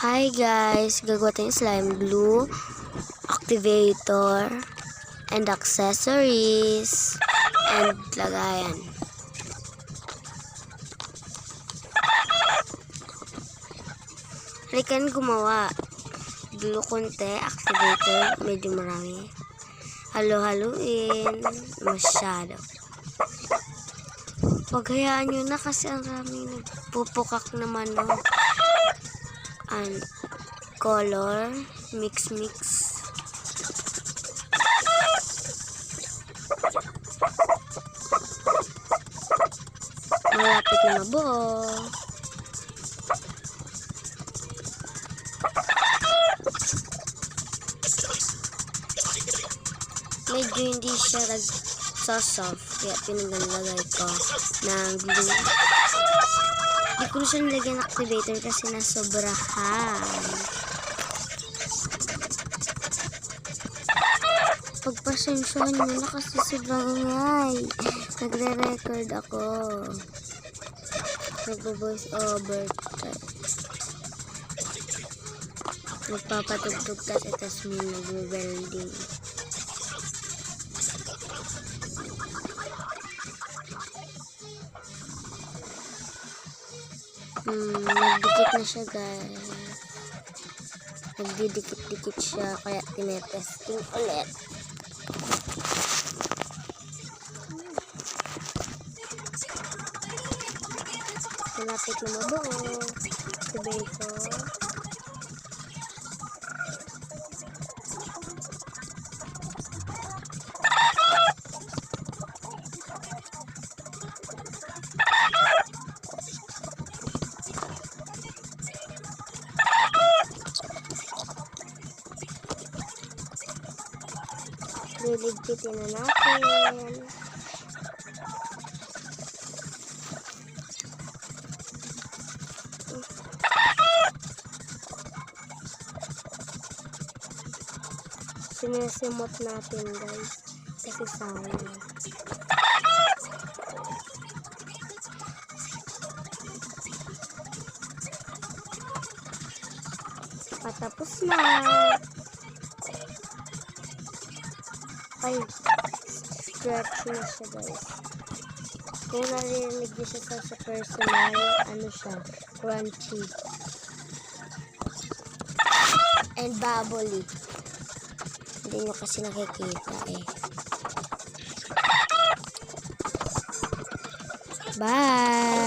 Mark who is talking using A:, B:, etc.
A: Hi guys, gagawa tayong slime glue, activator, and accessories, and lagayan. Halikan gumawa. Glue konti, activator, medyo marami. Halo-haluin, masyado. Paghayaan nyo na kasi ang raming nagpupukak naman no. And color, mix. Malapit na mabuo. Medyo hindi siya nag-soft, kaya pinaglalagay ko ng glue. Hindi ko siya nilagyan ng activator kasi nasobrahan. Pagpasensyahan nyo na kasi sobrang ingay. Nagre-record ako. Nagbo-voice over. Nagpapatugtog kasi tas mo nagwe-welding. Nagdikit na siya guys. Nagdidikit-dikit siya kaya tinetesting ulit. Malapit na mabuo. Activator. Liligpitin na natin. Sinesimot natin guys kasi sayang. Patapos na. Ay, stretch na siya guys. Kung narinig niyo siya sa personal, ano siya, crunchy. And bubbly. Hindi nyo kasi nakikita eh. Bye!